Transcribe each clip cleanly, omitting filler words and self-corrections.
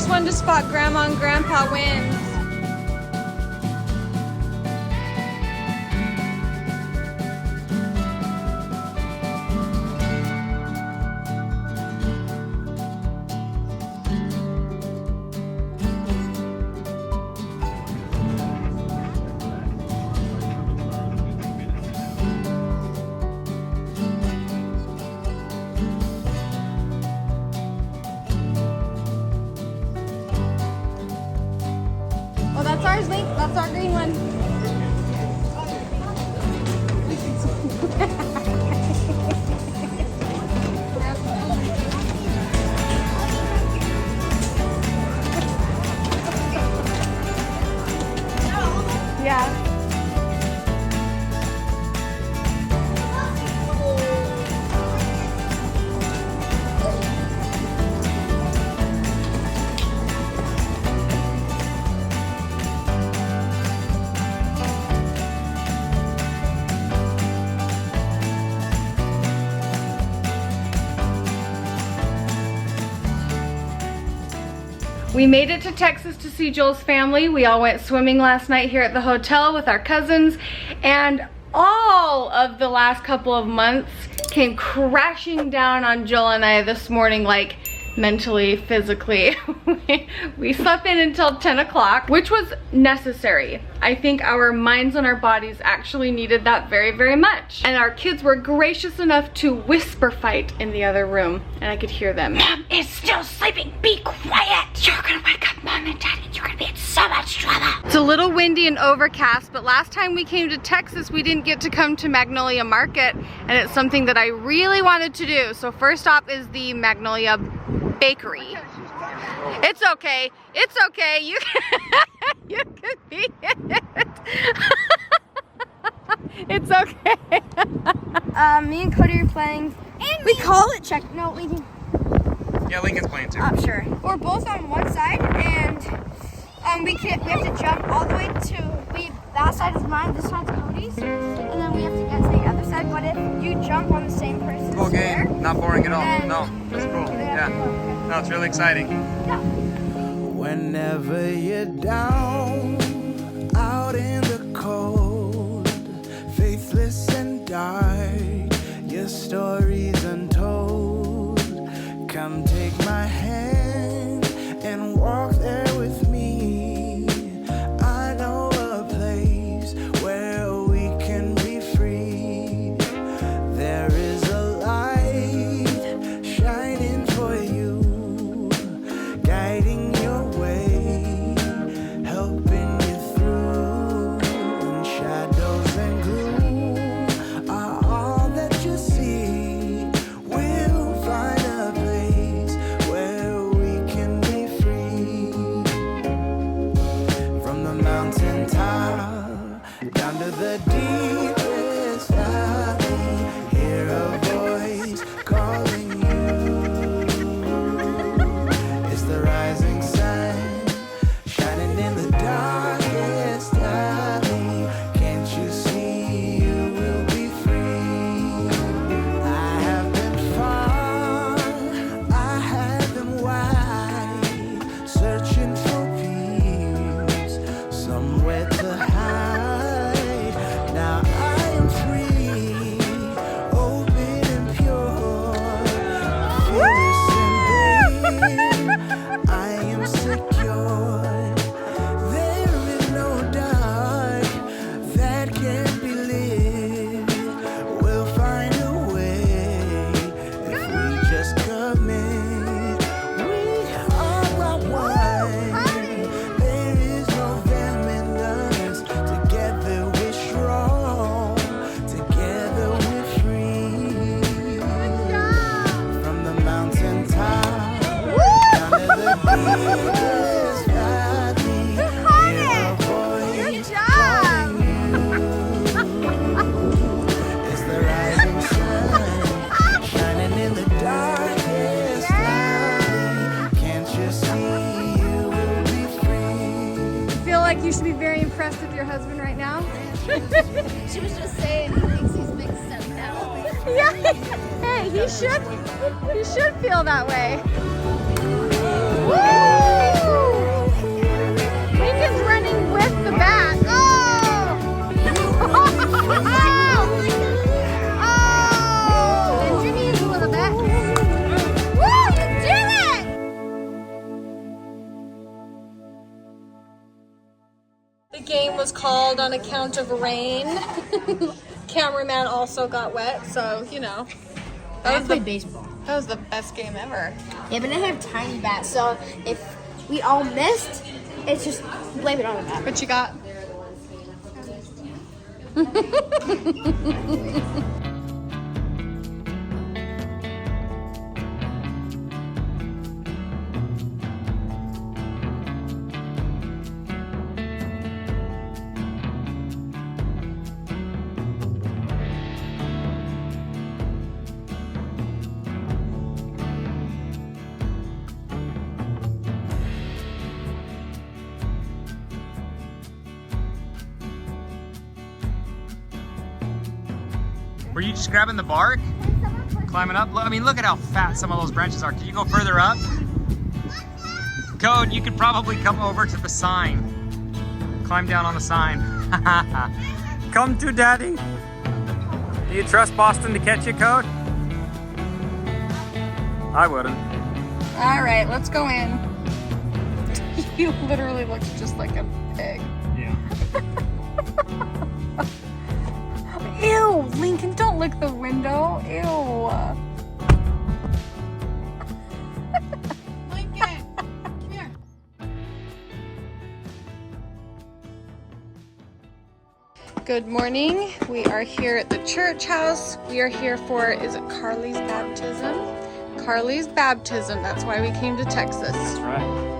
just wanted to spot Grandma and Grandpa wins. Oh, that's ours, Link. That's our green one. Yeah. We made it to Texas to see Joel's family. We all went swimming last night here at the hotel with our cousins, and all of the last couple of months came crashing down on Joel and I this morning, like mentally, physically. We slept in until 10 o'clock, which was necessary. I think our minds and our bodies actually needed that very, very much. And our kids were gracious enough to whisper fight in the other room, and I could hear them. Mom is still sleeping, be quiet. You're gonna wake up Mom and Dad and you're gonna be in so much trouble. It's a little windy and overcast, but last time we came to Texas, we didn't get to come to Magnolia Market, and it's something that I really wanted to do. So first stop is the Magnolia Bakery. It's okay. It's okay. You can, you can be in it. It's okay. Me and Cody are playing. And we call it check. No, Lincoln. Yeah, Lincoln's playing too. Sure. We're both on one side, and we have to jump all the way to that side is mine, this side's Cody's, and then we have to get to the other side. But if you jump on the same person's Cool square, game. Not boring at all. then No, it's cool. Yeah. No, it's really exciting. Yeah. Whenever you're down, out in the cold, faithless and dark, your story's untold. Come take my hand and walk there with me. I know a place where we can be free. There is a light shining for you, guiding your way, helping you through. And shadows and gloom are all that you see. We'll find a place where we can be free. From the mountain top down to the deepest valley, hear a voice calling you. It's the rising sun shining in the darkest alley. Can't you see you will be free? I have been far, I have been wide, searching for peace, somewhere to hide. Now I am free, open and pure, fearless and brave. I am secure. There is no dark that can't be lit. We'll find a way if we just commit. We are one. There is no them in us. Together we're strong. Together we're free. From the mountain top down to the deepest valley, hear a voice calling you. It's the rising sun shining in the darkest alley. Can't you see you will be free? Feel like you should be very impressed with your husband right now? She was just saying he thinks he's big stuff now. Yeah. Hey, he should feel that way. Woo! Bend your knees a little bit. Woo, you did it! The game was called on account of rain. Cameraman also got wet, so you know. I played baseball. That was the best game ever. Yeah, but I have tiny bats, so if we all missed, it's just blame it on the bat. What you got? Were you just grabbing the bark? Climbing up? I mean, look at how fat some of those branches are. Can you go further up? Code, you could probably come over to the sign. Climb down on the sign. Come to daddy. Do you trust Boston to catch you, Code? I wouldn't. All right, let's go in. He literally looks just like a pig. Yeah. Ew, Lincoln, don't lick the window. Ew. Lincoln, come here. Good morning. We are here at the church house. We are here for, is it Carly's baptism? Carly's baptism. That's why we came to Texas. That's right.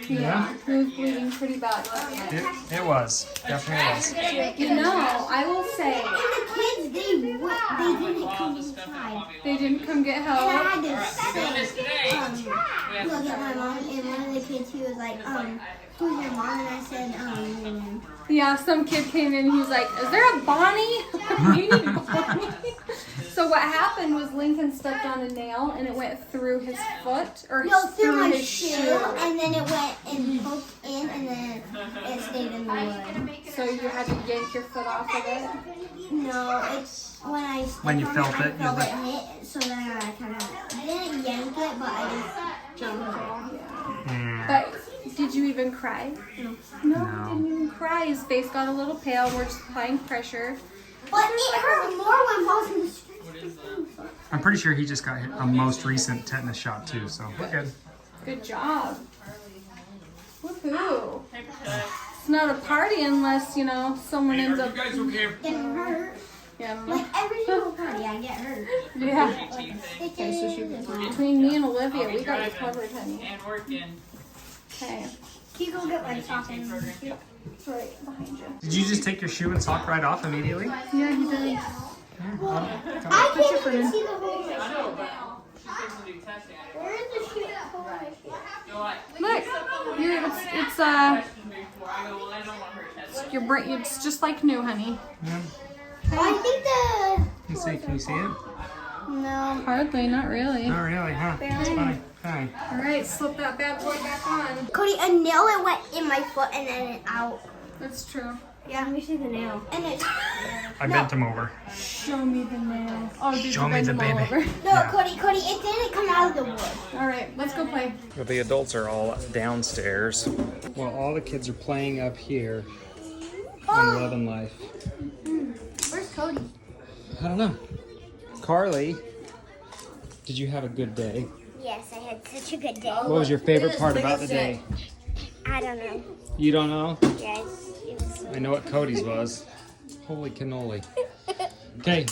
Yeah, he was bleeding pretty bad last night. It was. Definitely was. You know, I will say, And the kids, they didn't come inside. they didn't come get And help. I had to say, look at my mom, and one of the kids, he was like, who's your mom? And I said, Yeah, some kid came in and he was like, is there a Bonnie? You need a Bonnie. So what happened was Lincoln stepped on a nail and it went through his foot or no, through my his shoe, and then it went and poked in, and then it stayed in the wood. So you had to yank your foot off of it? No, it's when I When you felt it, I you felt like- it hit, so then I kind of didn't yank it, but I just jumped off. Mm. But did you even cry? No. No, he didn't even cry. His face got a little pale. We're just applying pressure. But it hurt more when Boston was I'm pretty sure he just got a most recent tetanus shot too, so we're good. Good job. Woohoo. It's not a party unless, you know, someone ends up... getting hurt. Yeah, I don't know. Like every single party, I get hurt. Yeah. Okay, so between me and Olivia, we got you covered, honey. Okay. Can you go get my sock and It's right behind you. Did you just take your shoe and sock right off immediately? Yeah, he did. I can't even see the whole thing. Where is the shoe? Look, it's just like new, honey. Yeah. I think Can you see it? no. Hardly, not really. Not really, huh? That's funny. Okay. All right, slip that bad boy back on. Cody, a nail it went in my foot and then it out. That's true. Yeah, let me see the nail. And it. I bent him over. Show me the nail. Oh, did Show you me bend the them all baby. over? No, Yeah. Cody, it didn't come out of the wood. All right, let's go play. Well, the adults are all downstairs. Well, all the kids are playing up here on Love and Life. Where's Cody? I don't know. Carly, did you have a good day? Yes, I had such a good day. What was your favorite part about the day? I don't know. You don't know? Yes. It was I know what Cody's was. Holy cannoli. Okay,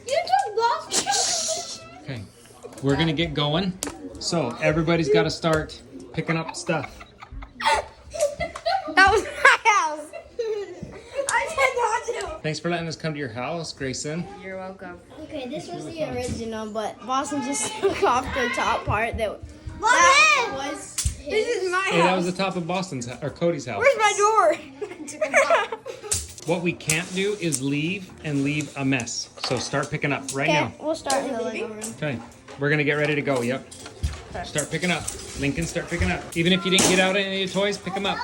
You took Boston. okay. We're gonna get going. So everybody's got to start picking up stuff. That was my house. I did not do. Thanks for letting us come to your house, Grayson. You're welcome. Okay, this was the original, but Boston just took off the top part that was his. This is my Hey, that house. was the top of Boston's or Cody's house. Where's my door? What we can't do is leave a mess. So start picking up right Okay, now. we'll start in the living room. Okay, we're gonna get ready to go. Yep. Start picking up. Lincoln, start picking up. Even if you didn't get out any of your toys, pick them up.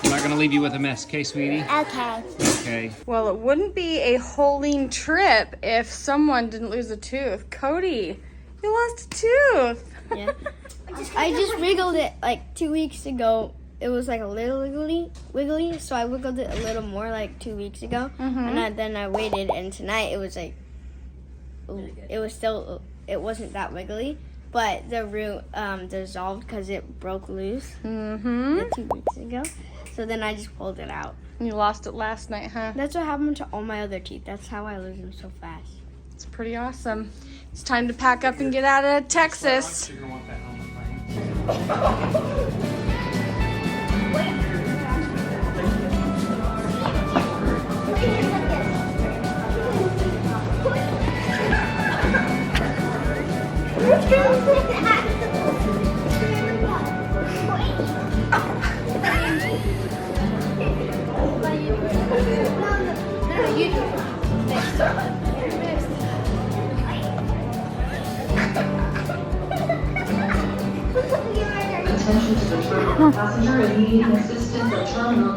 I'm not gonna leave you with a mess, okay, sweetie? Okay. Okay. Well, it wouldn't be a Hoellein trip if someone didn't lose a tooth. Cody, you lost a tooth. Yeah. I just wiggled it like 2 weeks ago. It was like a little wiggly, so I wiggled it a little more like 2 weeks ago. And then I waited, and tonight it was like, it wasn't that wiggly, but the root dissolved because it broke loose 2 weeks ago. So then I just pulled it out. You lost it last night, huh? That's what happened to all my other teeth. That's how I lose them so fast. It's pretty awesome. It's time to pack up and get out of Texas. You're gonna want that helmet, right? Attention to the terminal passenger and needing assistance at terminal